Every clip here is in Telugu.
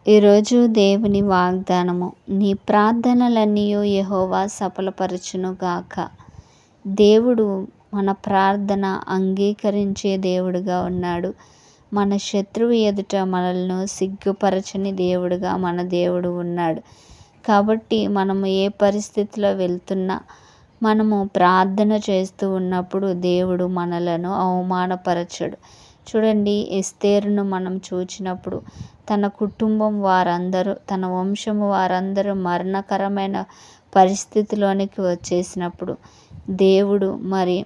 ఈరోజు దేవుని వాగ్దానము, నీ ప్రార్థనలన్నీయు యెహోవా సఫలపరచునుగాక. దేవుడు మన ప్రార్థన అంగీకరించే దేవుడుగా ఉన్నాడు. మన శత్రువు ఎదుట మనల్ని సిగ్గుపరచని దేవుడుగా మన దేవుడు ఉన్నాడు. కాబట్టి మనము ఏ పరిస్థితిలో వెళ్తున్నా, మనము ప్రార్థన చేస్తూ ఉన్నప్పుడు దేవుడు మనలను అవమానపరచడు. చూడండి, ఎస్తేరును మనం చూచినప్పుడు తన కుటుంబం వారందరూ, తన వంశము వారందరూ మరణకరమైన పరిస్థితిలోనికి వచ్చేసినప్పుడు దేవుడు మరి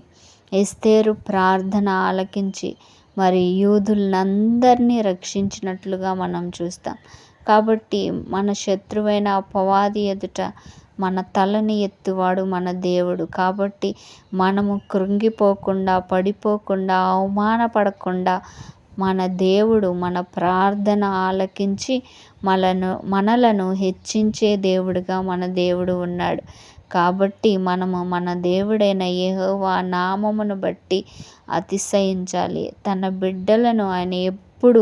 ఎస్తేరు ప్రార్థన ఆలకించి మరి యూదులందరినీ రక్షించినట్లుగా మనం చూస్తాం. కాబట్టి మన శత్రువైన అపవాది ఎదుట మన తలని ఎత్తువాడు మన దేవుడు. కాబట్టి మనము కృంగిపోకుండా, పడిపోకుండా, అవమానపడకుండా మన దేవుడు మన ప్రార్థన ఆలకించి మనలను హెచ్చించే దేవుడుగా మన దేవుడు ఉన్నాడు. కాబట్టి మనము మన దేవుడైన యెహోవా నామమును బట్టి అతిశయించాలి. తన బిడ్డలను ఆయన ఎప్పుడు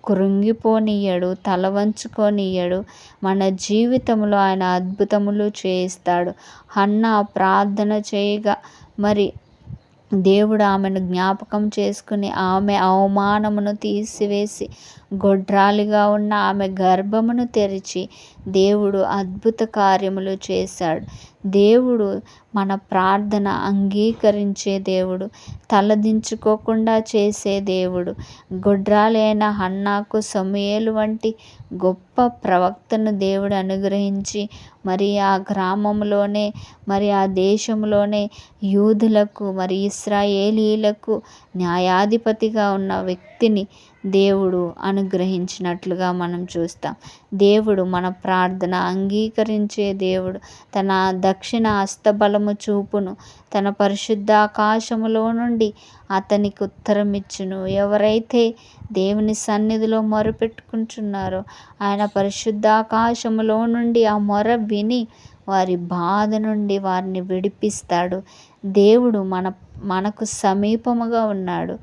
కృంగిపోనియ్యడు, తల వంచుకోనియ్యడు. మన జీవితంలో ఆయన అద్భుతములు చేయిస్తాడు. హన్నా ప్రార్థన చేయగా మరి దేవుడు ఆమెను జ్ఞాపకం చేసుకుని ఆమె అవమానమును తీసివేసి గొడ్రాలిగా ఉన్న ఆమె గర్భమును తెరిచి దేవుడు అద్భుత కార్యములు చేశాడు. దేవుడు మన ప్రార్థన అంగీకరించే దేవుడు, తలదించుకోకుండా చేసే దేవుడు. గొడ్రాలి అయిన హన్నాకు సమూయేలు వంటి గొప్ప ప్రవక్తను దేవుడు అనుగ్రహించి మరి ఆ గ్రామంలోనే, మరి ఆ దేశంలోనే యూదులకు మరి ఇశ్రాయేలీలకు న్యాయాధిపతిగా ఉన్న వ్యక్తిని దేవుడు అనుగ్రహించినట్లుగా మనం చూస్తాం. దేవుడు మన ప్రార్థన అంగీకరించే దేవుడు. తన దక్షిణ హస్తబలము చూపును, తన పరిశుద్ధాకాశములో నుండి అతనికి ఉత్తరం ఇచ్చును. ఎవరైతే దేవుని సన్నిధిలో మొరపెట్టుకుంటున్నారో ఆయన పరిశుద్ధాకాశములో నుండి ఆ మొర విని వారి బాధ నుండి వారిని విడిపిస్తాడు. దేవుడు మనకు సమీపముగా ఉన్నాడు.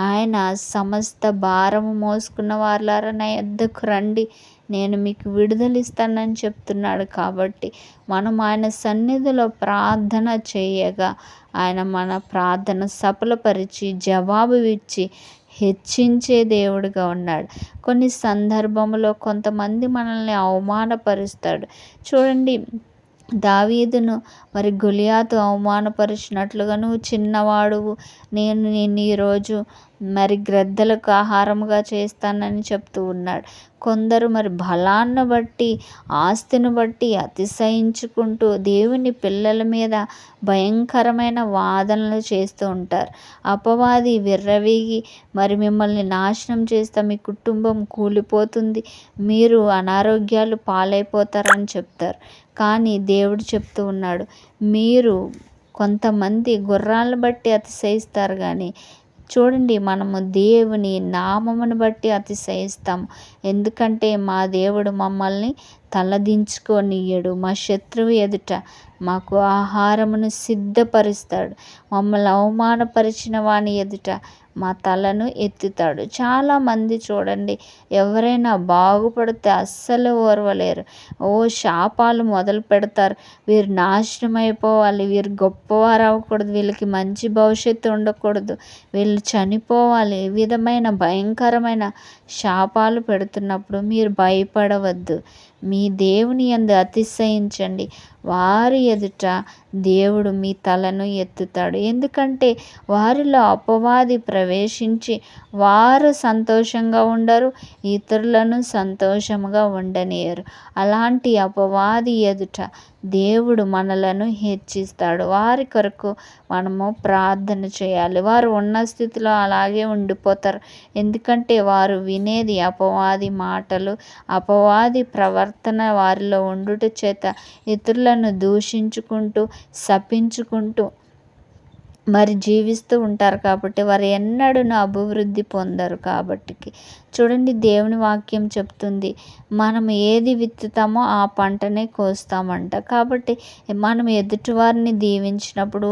ఆయన సమస్త భారము మోసుకున్న వారులారా నా యొద్దకు రండి, నేను మీకు విడుదలిస్తానని చెప్తున్నాడు. కాబట్టి మనం ఆయన సన్నిధిలో ప్రార్థన చేయగా ఆయన మన ప్రార్థన సఫలపరిచి జవాబు ఇచ్చి హెచ్చించే దేవుడుగా ఉన్నాడు. కొన్ని సందర్భంలో కొంతమంది మనల్ని అవమానపరుస్తాడు. చూడండి, దావీదును మరి గొలియాతు అవమానపరిచినట్లుగా నువ్వు చిన్నవాడువు, నేను నిన్ను ఈరోజు మరి గ్రద్దలకు ఆహారముగా చేస్తానని చెప్తూ ఉన్నాడు. కొందరు మరి బలాన్ని బట్టి, ఆస్తిని బట్టి అతిశయించుకుంటూ దేవుని పిల్లల మీద భయంకరమైన వాదనలు చేస్తూ ఉంటారు. అపవాది విర్రవీగి మరి మిమ్మల్ని నాశనం చేస్తా, మీ కుటుంబం కూలిపోతుంది, మీరు అనారోగ్యాలు పాలైపోతారని చెప్తారు. కానీ దేవుడు చెప్తూ ఉన్నాడు, మీరు కొంతమంది గుర్రాలను బట్టి అతిశయిస్తారు కానీ చూడండి, మనము దేవుని నామమును బట్టి అతిశయిస్తాము. ఎందుకంటే మా దేవుడు మమ్మల్ని తలదించుకోనియ్యడు. మా శత్రువు ఎదుట మాకు ఆహారమును సిద్ధపరుస్తాడు. మమ్మల్ని అవమానపరిచిన వాని ఎదుట మా తలను ఎత్తుతాడు. చాలామంది చూడండి, ఎవరైనా బాగుపడితే అస్సలు ఓర్వలేరు. శాపాలు మొదలు పెడతారు. వీరు నాశనం అయిపోవాలి, వీరు గొప్పవారు అవ్వకూడదు, వీళ్ళకి మంచి భవిష్యత్తు ఉండకూడదు, వీళ్ళు చనిపోవాలి, ఈ విధమైన భయంకరమైన శాపాలు పెడుతున్నప్పుడు మీరు భయపడవద్దు. మీ దేవుని యందు అతిశయించండి. వారి ఎదుట దేవుడు మీ తలను ఎత్తుతాడు. ఎందుకంటే వారిలో అపవాది ప్రవేశించి వారు సంతోషంగా ఉండరు, ఇతరులను సంతోషంగా ఉండనియరు. అలాంటి అపవాది ఎదుట దేవుడు మనలను హెచ్చిస్తాడు. వారి కొరకు మనము ప్రార్థన చేయాలి. వారు ఉన్న స్థితిలో అలాగే ఉండిపోతారు. ఎందుకంటే వారు వినేది అపవాది మాటలు, అపవాది ప్రవర్తన వారిలో ఉండుట చేత ఇతరులను దూషించుకుంటూ, శపించుకుంటూ మరి జీవిస్తూ ఉంటారు కాబట్టి వారు ఎన్నడూను అభివృద్ధి పొందరు కాబట్టి. చూడండి, దేవుని వాక్యం చెప్తుంది మనం ఏది విత్తుతామో ఆ పంటనే కోస్తామంట. కాబట్టి మనం ఎదుటివారిని దీవించినప్పుడు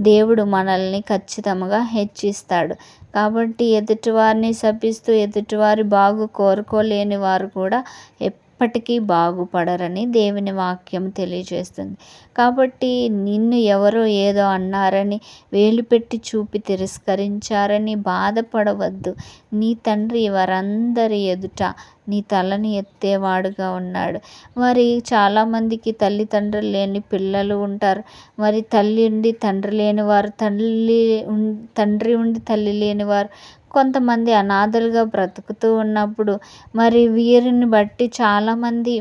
దేవుడు మనల్ని ఖచ్చితంగా హెచ్చిస్తాడు. కాబట్టి ఎదుటివారిని శపిస్తూ ఎదుటివారి బాగు కోరుకోలేని వారు కూడా ఎప్పటికీ బాగుపడరని దేవుని వాక్యం తెలియజేస్తుంది. కాబట్టి నిన్ను ఎవరో ఏదో అన్నారని, వేలు పెట్టి చూపి తిరస్కరించారని బాధపడవద్దు. నీ తండ్రి వారందరి ఎదుట నీ తలని ఎత్తేవాడుగా ఉన్నాడు. మరి చాలామందికి తల్లిదండ్రులు లేని పిల్లలు ఉంటారు. మరి తల్లి ఉండి తండ్రి లేనివారు, తండ్రి ఉండి తల్లి లేనివారు, కొంతమంది అనాథలుగా బ్రతుకుతూ ఉన్నప్పుడు మరి వీరిని బట్టి చాలామంది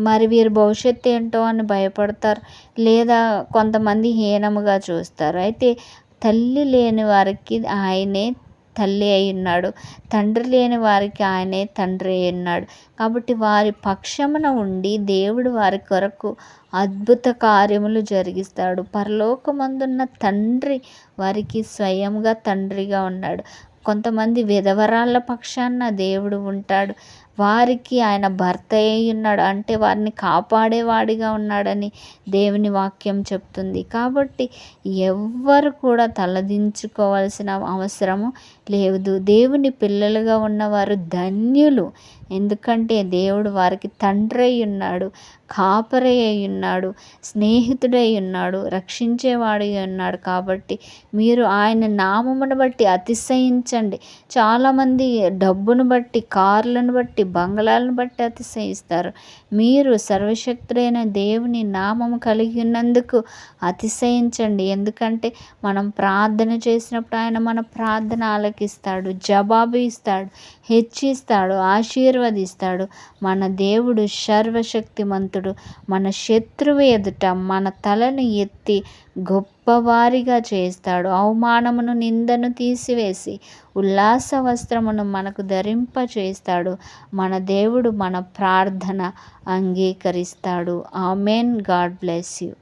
మరి వీరి భవిష్యత్తు ఏంటో అని భయపడతారు. లేదా కొంతమంది హీనముగా చూస్తారు. అయితే తల్లి లేని వారికి ఆయనే తల్లి అయి ఉన్నాడు, తండ్రి లేని వారికి ఆయనే తండ్రి అయి ఉన్నాడు. కాబట్టి వారి పక్షమున ఉండి దేవుడు వారి కొరకు అద్భుత కార్యములు జరిగిస్తాడు. పరలోకమందున్న తండ్రి వారికి స్వయంగా తండ్రిగా ఉన్నాడు. కొంతమంది విధవరాళ్ళ పక్షాన దేవుడు ఉంటాడు. వారికి ఆయన భర్త అయి ఉన్నాడు, అంటే వారిని కాపాడేవాడిగా ఉన్నాడని దేవుని వాక్యం చెప్తుంది. కాబట్టి ఎవ్వరు కూడా తలదించుకోవాల్సిన అవసరము లేదు. దేవుని పిల్లలుగా ఉన్నవారు ధన్యులు. ఎందుకంటే దేవుడు వారికి తండ్రి అయి ఉన్నాడు, కాపరి అయి ఉన్నాడు, స్నేహితుడై ఉన్నాడు, రక్షించేవాడు ఉన్నాడు. కాబట్టి మీరు ఆయన నామమును బట్టి అతిశయించండి. చాలామంది డబ్బును బట్టి, కార్లను బట్టి, బంగళాలను బట్టి అతిశయిస్తారు. మీరు సర్వశక్తుడైన దేవుని నామము కలిగి ఉన్నందుకు అతిశయించండి. ఎందుకంటే మనం ప్రార్థన చేసినప్పుడు ఆయన మన ప్రార్థన ఆలకిస్తాడు, జవాబు ఇస్తాడు, హెచ్చిస్తాడు, ఆశీర్వదిస్తాడు. మన దేవుడు సర్వశక్తిమంతుడు. మన శత్రువు ఎదుట మన తలను ఎత్తి గొప్పవారిగా చేస్తాడు. అవమానమును, నిందను తీసివేసి ఉల్లాస వస్త్రమును మనకు ధరింపచేస్తాడు. మన దేవుడు మన ప్రార్థన అంగీకరిస్తాడు. ఆమెన్. God bless you.